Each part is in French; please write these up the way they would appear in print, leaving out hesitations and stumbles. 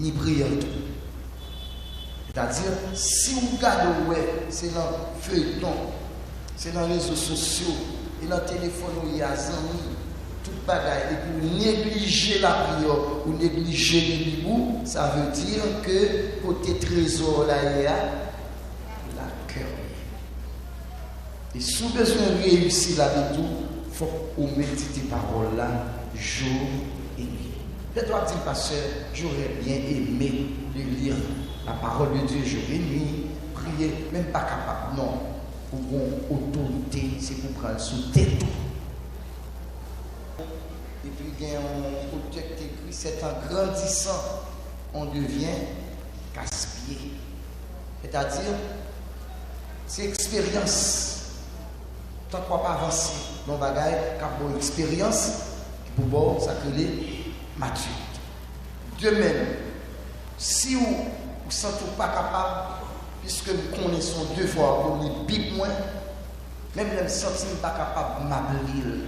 ni prière. C'est-à-dire, si vous regardez, c'est dans le feuilleton, c'est dans les réseaux sociaux, et dans le téléphone où il y a des amis, tout bagaille, et puis vous négligez la prière, ou négligez les libous, ça veut dire que côté trésor là, il y a la cœur. Et si vous avez besoin de réussir là-dedans, il faut que vous méditez parole là, jour et nuit. Peut-être que pasteur, j'aurais bien aimé de lire la parole de Dieu jour et nuit, prier, même pas capable. Non, pour une autorité, c'est pour prendre sous tête. Et puis il y a un auteur qui écrit, c'est en grandissant, on devient casse-pied. C'est-à-dire, c'est expérience. Tant qu'on pas avancer dans le bagage, quand on a expérience, pour bon, ça crée maturité. De même, si vous ne sentez pas capable, puisque nous connaissons deux fois, pour les bip moins, même les sentir pas capable de m'appeler.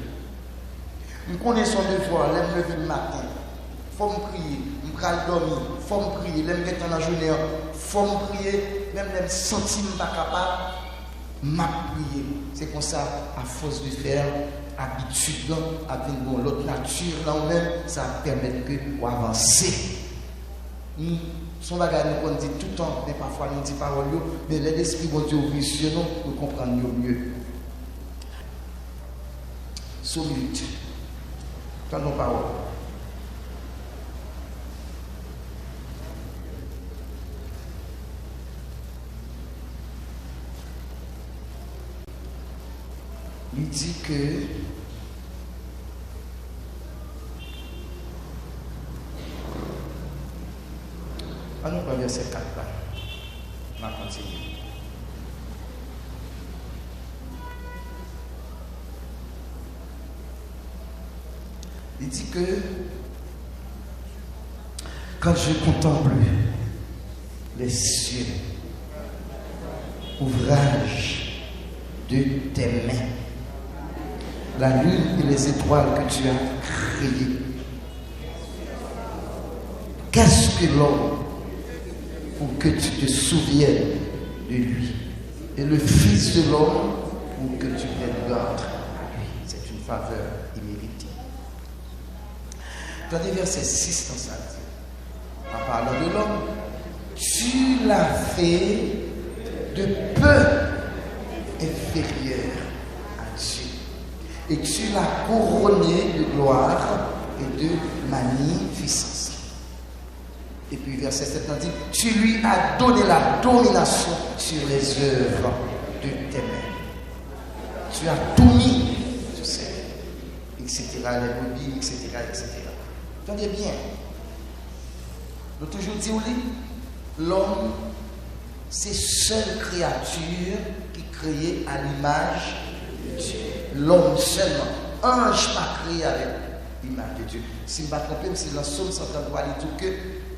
Nous connaissons deux fois, les lever le matin, il faut me prier, je vais dormir, il faut me prier, les mettre dans la journée, il faut me prier, même les sentir pas capable, m'a prier. C'est comme ça, à force de faire habitude, avec l'autre nature, là même, ça permet que vous avancer. Son bagage nous dit tout le temps, mais parfois nous dit parole, mais l'esprit de Dieu ouvre sur nous pour comprendre mieux. Solide. Dans nos paroles. Il dit que on va verset 4 là. On va continuer. Il dit que quand je contemple les cieux, ouvrage de tes mains, la lune et les étoiles que tu as créées, qu'est-ce que l'homme pour que tu te souviennes de lui, et le Fils de l'homme pour que tu prennes garde à lui? C'est une faveur imméritée. Dans les versets 6 dans ça, en parlant de l'homme, tu l'as fait de peu inférieur à Dieu, et tu l'as couronné de gloire et de magnificence. Et puis verset 7 dit, tu lui as donné la domination sur les œuvres de tes mains. Tu as tout mis, je sais, etc., les brebis, etc., etc. Attendez bien. Nous toujours dit, l'homme, c'est seule créature qui est créée à l'image de Dieu. L'homme seulement. Ange pas créé avec l'image de Dieu. Si je ne me trompe pas, c'est dans Somme 133, il dit que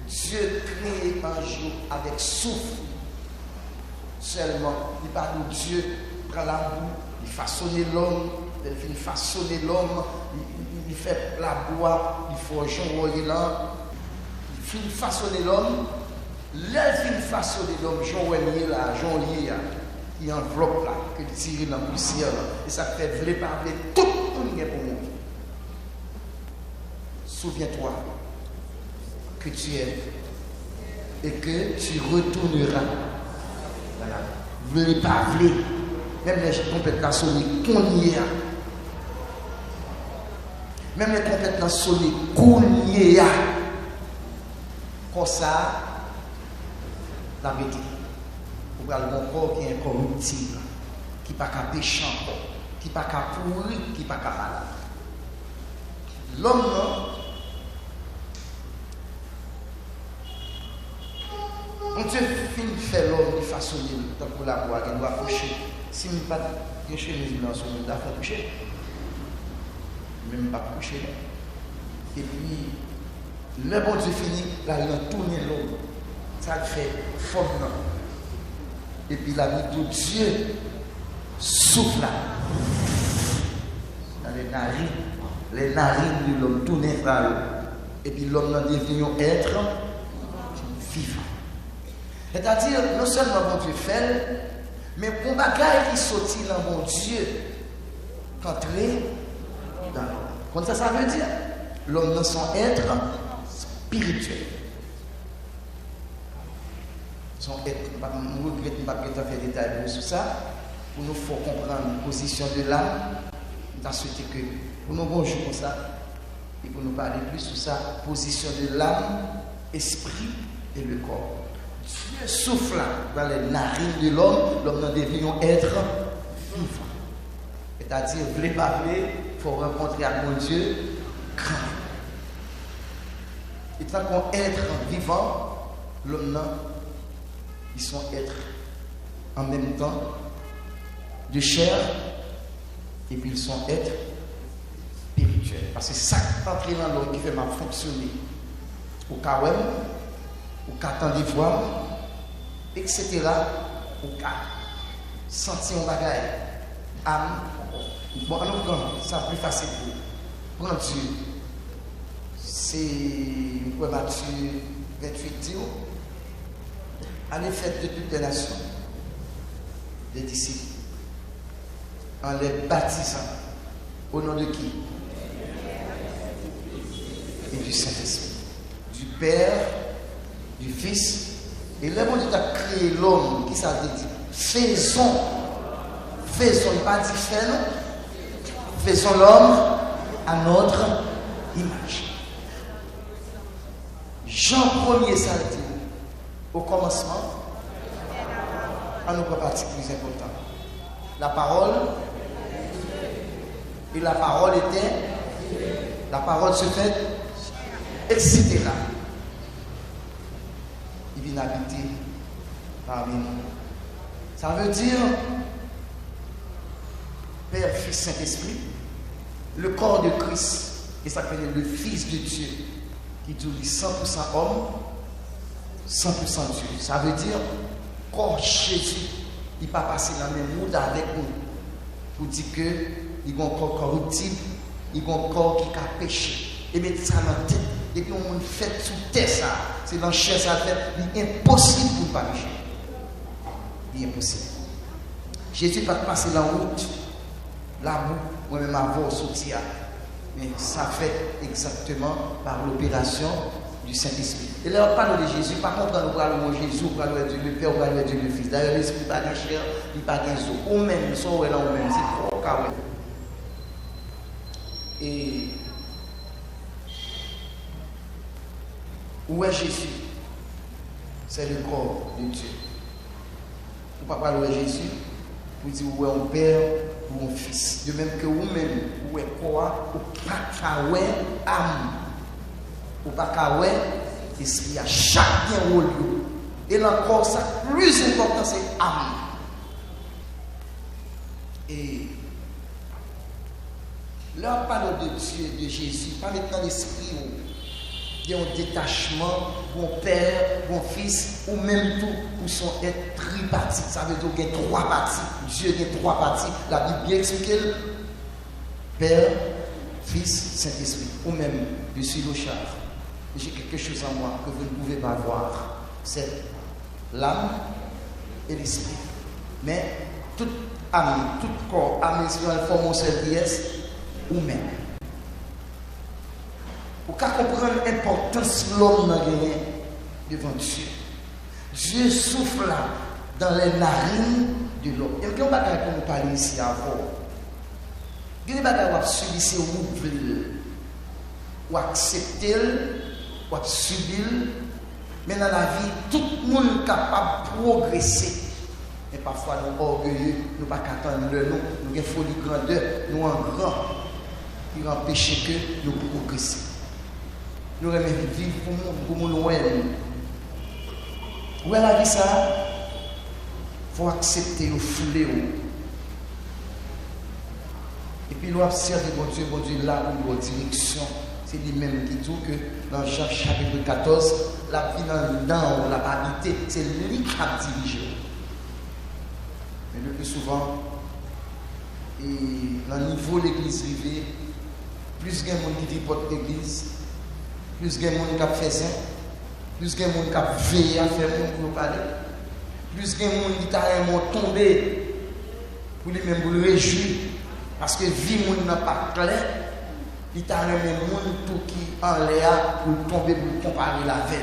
Dieu crée un jour avec souffle. Seulement, il parle de Dieu, prend la boue, il façonne l'homme, il façonne l'homme, il fait la bois, il forge un là, il façonne l'homme, il façonne l'homme, Jean Wenier là, Jean Lié, qui enveloppe là, qui tire dans la poussière là, et ça fait vler par vler tout le monde pour mourir. Souviens-toi que tu es et que tu retourneras. Voilà. Venez pas vler. Même les trompettes là sonné qu'on y est. Même les trompettes là sonné qu'on y est. Comme ça, la vérité. Vous avez mon corps qui est incorruptible, qui n'est pas qu'à pécher encore, qui n'est pas qu'à pourrir, qui n'est pas qu'à malade. L'homme, non. Mon Dieu finit fait l'homme de façonner tant pour la boire, il doit coucher. Si je ne pas chez les blancs, il doit faire coucher. Même pas coucher. Et puis, le bon Dieu finit, là, il a tourné l'homme. Ça fait forme. Et puis la vie de Dieu souffle là. Dans les narines de l'homme tournées vers eux. Et puis l'homme n'a devenu être C'est-à-dire, non seulement bon Dieu fait, mais pour bagaille qui sortit dans mon Dieu, qu'entrer dans l'homme. Comme ça veut dire, l'homme dans son être spirituel. Son être, nous regrettons pas de faire des détails sur ça, pour nous faut comprendre la position de l'âme. Nous avons souhaité que, pour nous bonjour comme ça, et pour nous parler plus sur ça, position de l'âme, esprit et le corps. Dieu souffle dans les narines de l'homme, l'homme devient un être vivant. C'est-à-dire, voulez pas voulez, il faut rencontrer à mon Dieu grand. Et tant qu'on être vivant, l'homme, ils sont êtres en même temps de chair, et puis ils sont êtres spirituels. Parce que ça qui entre dans l'homme qui fait mal fonctionner, au cas où, au cas tant de voix, etc., au cas sentir un bagage, âme. Bon, en nous prendre, ça plus facile pour prendre Dieu. C'est Matthieu 28 dit, allez faites de toutes les nations des disciples, en les baptisant au nom de qui? Et du Saint-Esprit, du Père, du Fils. Et là, bon Dieu a créé l'homme, qui ça veut dire? Faisons, il pas dit faisons, faisons l'homme à notre image. Jean 1er, ça dit, au commencement, en nous partie plus important. La parole, et la parole était, la parole se fait, etc. Il vient habiter parmi nous. Ça veut dire, Père, Fils, Saint-Esprit, le corps de Christ, et ça s'appelle le Fils de Dieu, qui dit 100% homme, 100% Dieu. Ça veut dire, corps Jésus, il ne va pas passer dans le même monde avec nous. Pour dire qu'il a un corps corruptible, il a un corps qui a péché. Et mettre ça dans la tête. Et puis on fait sous terre ça. C'est dans le chair ça fait. Il est impossible pour ne pas pécher. Il est impossible. Jésus va passer la route, l'amour, moi-même avant sortir. Mais ça fait exactement par l'opération du Saint-Esprit. Et là, on parle de Jésus, par contre, on parle de Jésus, on parle de Dieu le Père, on parle de Dieu le Fils. D'ailleurs, l'Esprit n'est pas de chair, il n'est pas de zo. Ou même, ils sont là, ou même, c'est trop carré. Et où est Jésus? C'est le corps de Dieu. On ne peut pas parler de Jésus pour dire où est un Père ou un Fils. De même que vous-même, où est quoi, ou pas où est âme. Ou pas qu'à esprit à chaque bien rôle. Et encore, ça, plus important, c'est âme. Et là, on parle de Dieu, de Jésus, pas maintenant l'esprit où il y a un détachement, bon Père, bon Fils, ou même tout, où sont être tripartites. Ça veut dire qu'il y a trois parties. Dieu, il y a trois parties. La Bible bien explique Père, Fils, Saint-Esprit. Ou même, je suis le char. J'ai quelque chose en moi que vous ne pouvez pas voir. C'est l'âme et l'esprit. Mais toute âme, tout corps, âme et esprit, elles forment un seul pièce, ou même. Pour qu'on comprenne l'importance de l'homme dans gagné devant Dieu. Dieu souffle là dans les narines de l'homme. Il y a un bagage qu'on nous parle ici avant. Il y a un bagage qui subit ses ouvriers, ou accepter, ou subir. Mais dans la vie, tout le monde est capable de progresser. Et parfois, nous sommes orgueilleux, nous ne pouvons pas attendre le nom, nous avons folie grandeur, nous en grand. Il empêche que nous progressions. Nous aimons vivre pour nous loin. Où est la vie ça? Il faut accepter le fléau. Et puis nous observons bon Dieu là où nous direction. C'est lui-même qui dit que dans Jean chapitre 14, la vie dans la habité, c'est lui qui a dirigé. Mais le plus souvent, et dans le niveau de l'église privée, plus il y a des gens qui tripotent l'église, plus il y a des gens qui fait ça, plus de monde qui a veillé à faire monde pour parler, plus de monde qui t'a tombé pour lui-même pour le réjouir, parce que vie monde n'a pas clair, il t'a même monde tout qui en l'air pour tomber pour comparer la veille.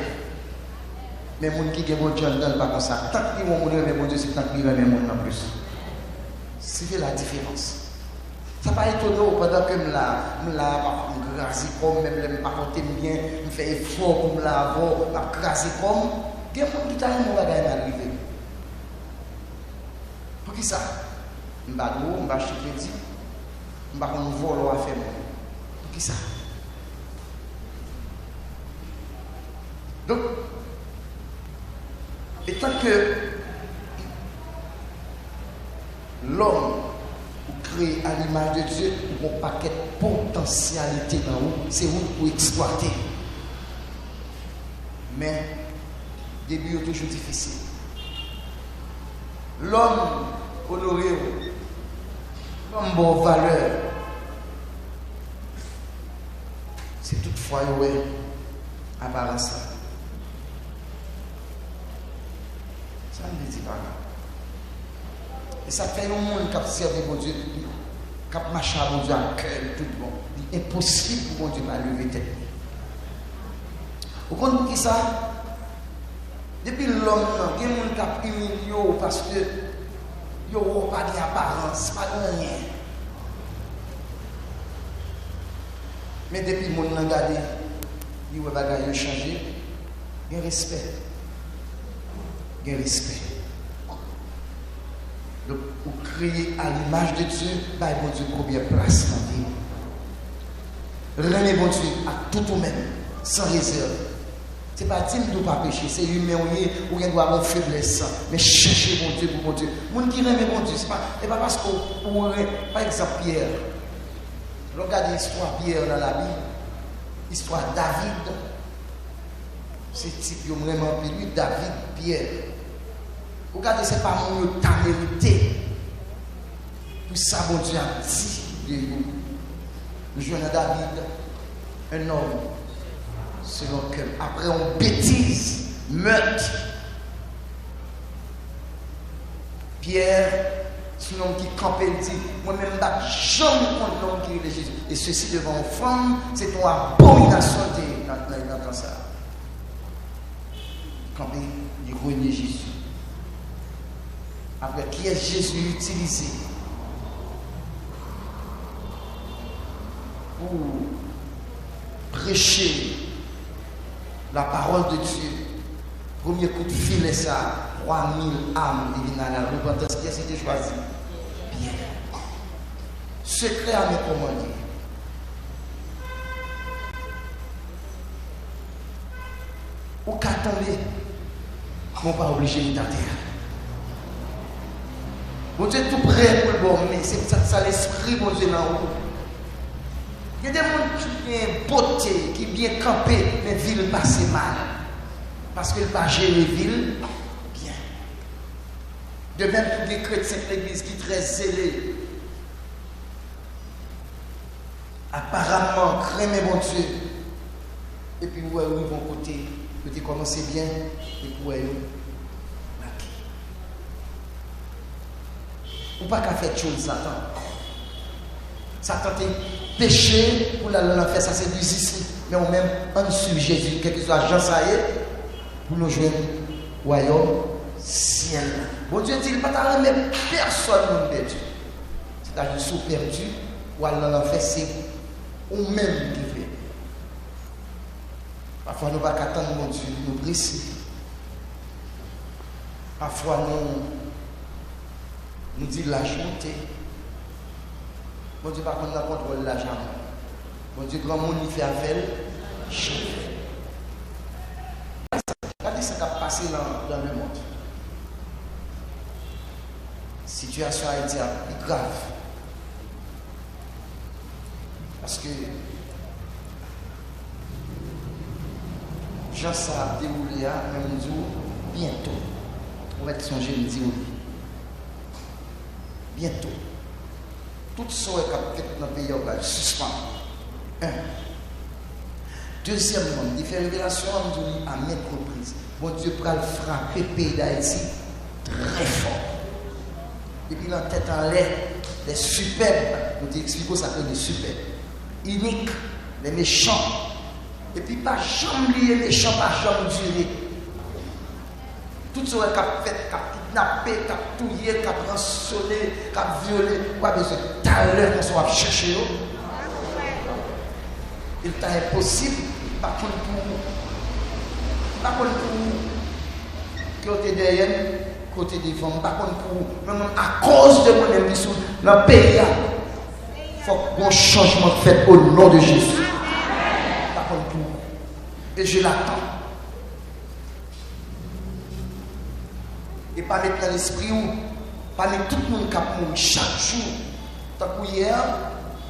Mais les gens qui ont bon Dieu ne pas comme ça. Tant qu'ils vont mourir, mais bon Dieu, c'est tant qu'ils vont mourir en plus. C'est la différence. Ça n'est pas étonnant pendant que je me crase comme, même je me raconte bien, je fais effort pour me l'avoir, je me crase comme. Il y a des gens qui ont arrivé. Pour qui ça? Je ne vais pas de je vais acheter crédit, je ne vais pas voler à faire. Pour qui ça? Donc, et tant que l'homme créé à l'image de Dieu, il y a un paquet de potentialité dans vous, c'est vous pour exploiter. Mais, le début est toujours difficile. L'homme honoré, l'homme bon valeur, c'est toutefois, ouais, apparence. Ça ne dit pas. Et ça fait un monde qui a servi mon Dieu, qui a marché à mon Dieu à cœur, tout bon. Il est impossible pour mon Dieu de lever tête. Vous comprenez qui ça? Depuis l'homme, il y a des gens qui ont humilié parce que ils n'ont pas d'apparence, pas de rien. Mais depuis que mon regardé, il y a des choses changé, il y a respect. Il y a respect. Donc, pour créer à l'image de Dieu, bah, bon Dieu, première place dans la vie. René bon Dieu à tout ou même, sans réserve. Ce n'est pas dire de ne pas pécher, c'est humain ou il doit avoir faiblesse. Mais chercher bon Dieu pour bon Dieu. Les gens qui aiment bon Dieu, ce n'est pas parce qu'on par exemple Pierre. Regardez l'histoire de Pierre dans la Bible, l'histoire de David. C'est type vraiment lui, David, Pierre. Regardez, ce n'est pas mon ta mérité. Tout ça, bon Dieu a dit de vous. Nous jouons à David, un homme, selon que, après on bêtise, meurtre. Pierre, c'est un homme qui campait, il dit, moi-même, je ne jamais contre l'homme qui est Jésus. Et ceci devant une femme, c'est une abomination dans ça. Campé, il renie Jésus. Après, qui est Jésus utilisé pour prêcher la parole de Dieu? Premier coup de filet, ça, 3000 âmes, il vient à la repentance. Qui a été choisi? Bien. Secret à mes commandés. Ou qu'à tomber, on pas obligé de terre. Bon Dieu tout prêt pour le bon, mais c'est ça l'esprit, bon Dieu, dans vous. Il y a des gens qui ont une beauté, qui sont bien campés, mais la ville passe mal. Parce qu'ils ne pas gérer la ville bien. De même pour les chrétiens de l'église qui sont très zélés. Apparemment, craignez mon Dieu. Et puis, vous voyez, ils vont côté. Vous commencez bien, et puis, vous voyez, ou pas qu'à faire chose Satan. Satan est péché pour la faire, ça c'est du ici. Mais on même en dessous Jésus, quel que soit Jean Saïd, pour nous jouer royaume ciel. Bon Dieu dit, il ne va pas remettre personne dans le perdu. C'est-à-dire sous perdu, ou alors faire c'est ou même qui fait. Parfois nous ne pouvons pas attendre mon Dieu, nous brisons. Parfois nous dit l'argent. Bon Dieu, par contre, on contrôle l'argent. Bon Dieu, grand monde, il fait affaire. Regardez ce qui a passé dans le monde. La situation a été grave. Parce que Jean ça a déroulé, même nous bientôt. On va être son jeune dit oui. Bientôt. Tout ça est fait dans le pays, on va suspendre. Deuxièmement, il fait révélation à maintes reprises. Bon Dieu pourra le frapper le pays d'Haïti très fort. Et puis la tête en l'air, les superbes, nous expliquons ça que les superbes, uniques, les méchants. Et puis pas jamais lié méchants, pas jamais duré. Tout ce qui a fait, qui a kidnappé, qui a touillé, qui a rançonné, qui a violé, quoi besoin tout à l'heure qu'on soit chercher. Il est impossible, pas pour côté derrière, côté devant, pas pour à cause de mon émission, dans le pays, il faut qu'un changement fait au nom de Jésus. Pas pour. Et je l'attends. Et pas mettre dans l'esprit ou pas mettre tout le monde qui a mouru chaque jour. Tant que hier,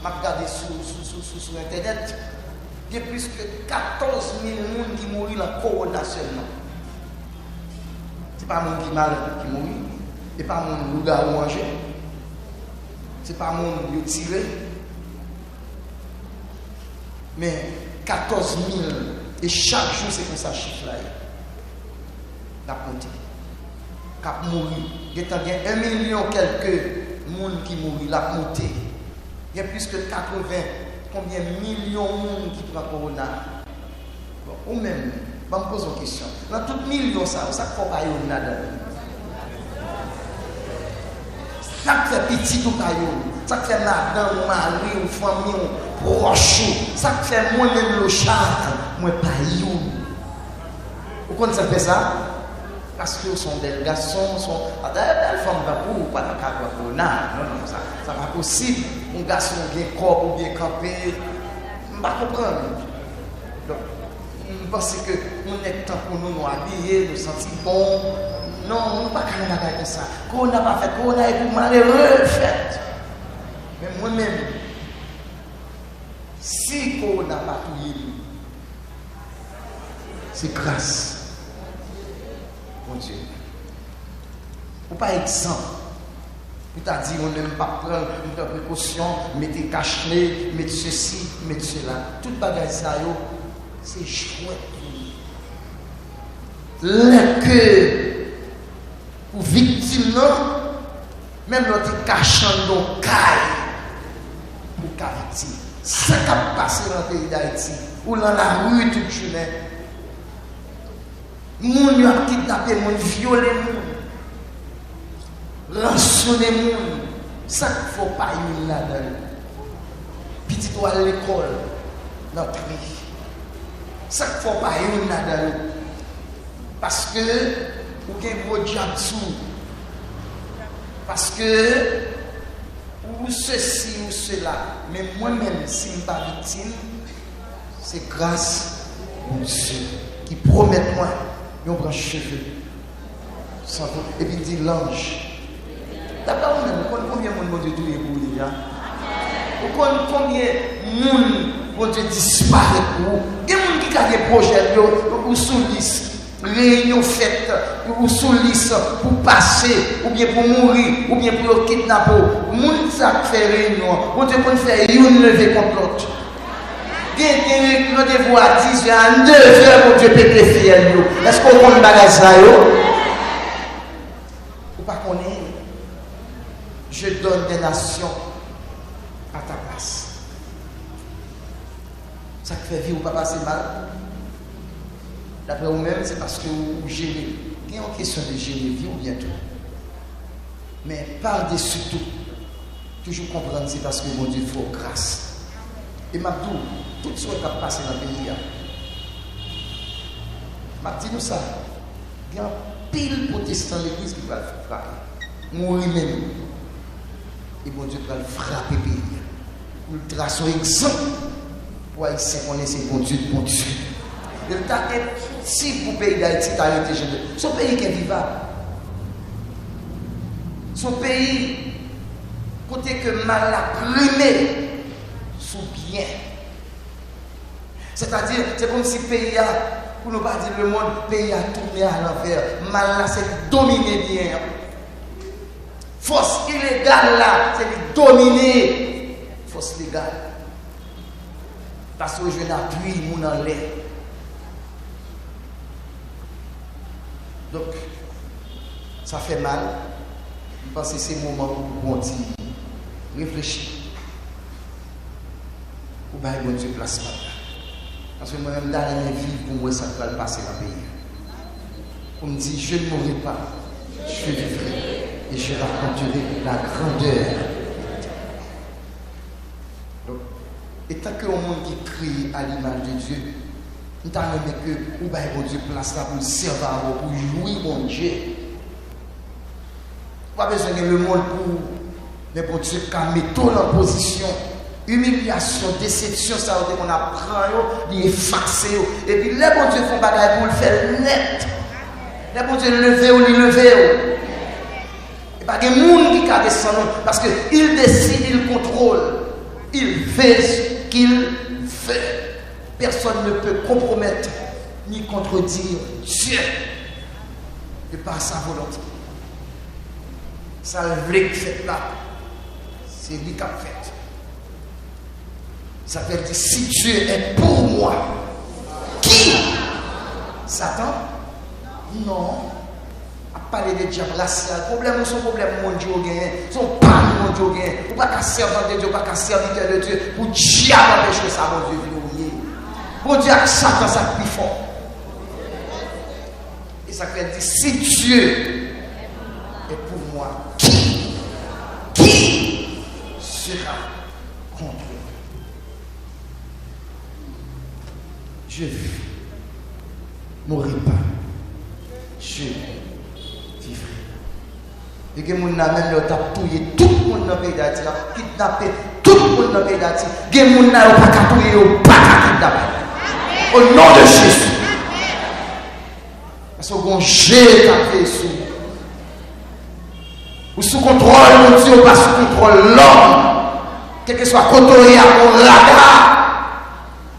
je regardé sur Internet, il y a plus que 14 000 personnes qui mourent dans le corona seulement. Ce n'est pas mon qui mal qui mourit, ce n'est pas mon loup-garou ou manger, ce n'est pas mon qui tiré. Mais 14 000, et chaque jour c'est comme ça chiffre là. La compter. Cap mourir. Il y a 1 million quelques monde qui mourent, la montée. Il y a plus que 80, combien millions de monde qui prend corona. Bon, ou même, je me pose une question. Dans tout million, ça ne faut pas y avoir ça fait petit ou caillou, ça fait madame, ou mari, ou famille, ou proche, ça fait moi-même le chat, moi pas you. Vous connaissez ça fait ça? Parce que sont des garçons, sont des belles femmes d'abord, pas de cas de corona. Non, ça n'est pas possible. Un garçon bien corps ou bien campé, je ne peux pas comprendre. Donc, je pense que nous est temps pour nous habiller, nous sentir bon. Non, on ne peut pas faire comme ça. Qu'on n'a pas fait, qu'on a été malheureux fait. Mais moi-même, si on n'a pas tout eu, c'est grâce. Mon Dieu. Ou pas exemple. Vous t'as dit, on n'aime pas prendre une précaution, mettez cache-nez, mettez ceci, mettez cela. Toute bagaille ça, c'est chouette. Le cœur. Pour victime, non, même l'autre cachant dans le caille, pour qu'à victime. Ça qui a passé dans le pays d'Haïti, ou dans la rue toute journée. Moun yo a kidnappé, moun violé, moun rançonné, moun. Ça qu'il ne faut pas y là-dedans. Petit toi à l'école, notre vie. Ça qu'il ne faut pas y là-dedans. Parce que ou bien gros diable sous. Parce que ou ceci ou cela, mais moi-même si je ne suis pas victime, c'est grâce à Dieu qui promet moi un branche cheveux et puis il dit l'ange. D'abord vous-même, vous connaissez combien de monde Dieu est pour lui, vous connaissez combien de monde Dieu disparaît pour vous. Il y a des gens qui ont des projets ou sous liste. Réunion faite ou sous liste pour passer, ou bien pour mourir, ou bien pour le kidnapper. Moun ça fait réunion, on te peut faire une levée contre l'autre. Quelqu'un rendez-vous à 10h, à 9h pour te péter fiel. Est-ce qu'on connaît bagage ça yo? Ou pas connaître? Je donne des nations à ta place. Ça te fait vivre ou pas passer mal? D'après vous-même, c'est parce que vous gérez. Il y a une question de gérer vie ou bientôt. Mais par-dessus tout, toujours comprendre, c'est parce que mon Dieu faut grâce. Et Mabdou, tout ce qui a passé dans le pays, Mabdou, nous ça, il y a un pile protestant de l'église qui va le frapper. Mourir même. Et mon Dieu va le frapper le pays. Pour le tracer un exemple. Pour Haïtien, on est c'est bon Dieu, bon Dieu. Si pour le pays d'Haïti, tu as été généreux, son pays qui est vivable. Son pays, côté que mal a primé, sous bien. C'est-à-dire, c'est comme si le pays a, pour ne pas dire le monde, le pays a tourné à l'envers. Mal là, c'est dominer bien. Force illégale là, c'est dominer. Force légale. Parce que je n'appuie mon en l'air. Donc, ça fait mal. Parce que c'est le moment où on dit, réfléchis. Ou bien, bon Dieu, place là. Parce que moi-même, dans mes vies, pour moi, ça va passer dans le pays. On me dit, je ne mourrai pas, je vivrai et je raconterai la grandeur. Donc, et tant que le monde qui crie à l'image de Dieu, nous avons aimé que, ou bien, bon Dieu, place là pour le servir, pour jouir, mon Dieu. Pas besoin de le monde pour, mais bon Dieu, calmer tout en position. Humiliation, déception, ça veut dire qu'on apprend, il est faxé. Et puis les bon Dieu font bagaille pour le faire net. Les bon Dieu lever ou lui lever. Et pas de monde qui a descendu parce qu'il décide, il contrôle. Il fait ce qu'il fait. Personne ne peut compromettre ni contredire Dieu de par sa volonté. Ça le vrai fait là. C'est lui qui a fait. Ça veut dire, si Dieu est pour moi, qui? Satan? Non. À parler de diable, là, c'est un problème, son problème mondial, son pan mondial, ou pas qu'à servir de Dieu, pas qu'à serviteur de Dieu, pour diable empêcher ça, mon Dieu, vient. Pour Dieu, Satan, ça plus fort. Et ça veut dire, si Dieu est pour moi, qui sera contre moi? Je ne mourrai pas. Je vivrai. Et que mon âme même tapouillé tout le monde dans le pays d'Haïti, kidnappé tout le monde dans le pays d'Haïti. Que mon âme n'a pas tapouillé, pas kidnappé. Au nom de Jésus. Parce que bon j'ai tapé sous. Ou sous contrôle, mon Dieu, ou pas sous contrôle l'homme. Quel que soit côté à mon radar.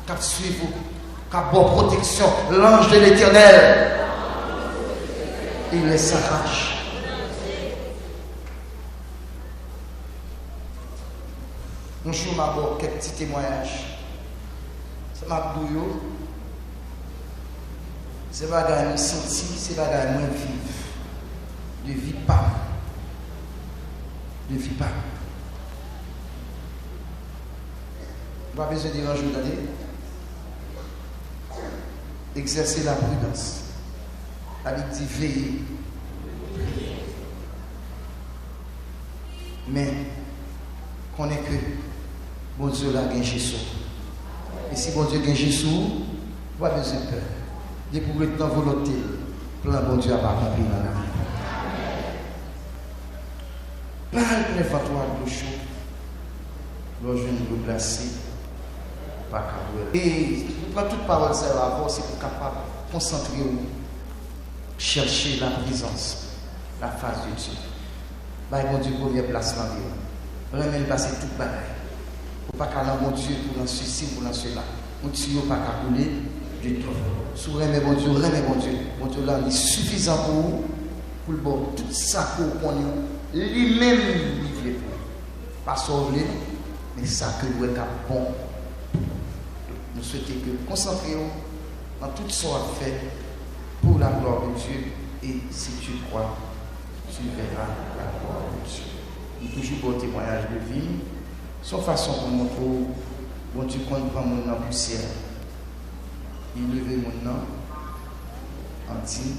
Cap suivre. Qu'à bonne protection, l'ange de l'Éternel, il les arrache. Un jour, ma bonne, quelques petits témoignages. C'est ma bouillot. C'est pas gagner me sentir, c'est pas gagner moins vivre. De vie pas. De vie pas. Pas besoin de dire un jour d'aller. Exercer la prudence. Avec dit veiller. Mais qu'on est que bon Dieu l'a gagné Jésus. Et si bon Dieu gagne Jésus, pas besoin de peur. Dès pour le temps volonté, plan bon Dieu a pas accompli dans la vie. Parle de l'infantoire de chaud. L'origine de placer. Et pour toute parole, c'est pour capable de concentrer ou chercher la présence, la face de Dieu. Bah, mon Dieu, première place dans le vie. Vraiment, passer toute bagaille. Pour pas qu'à mon Dieu pour dans ceci, pour dans cela. Mon Dieu, pas qu'à couler du tout. Sous remets mon Dieu, mon Dieu là, il est suffisant pour vous, pour le bon, tout ça pour qu'on ait lui-même vivre pour. Pas sauver, mais ça que vous êtes bon. Nous souhaitons que concentrons dans tout ce qu'on a fait pour la gloire de Dieu. Et si tu crois, tu verras la gloire de Dieu. Il y a toujours beau témoignage de vie. Son façon pour montrer, bon Dieu compte prendre mon nom poussière. Il levait mon nom en dit.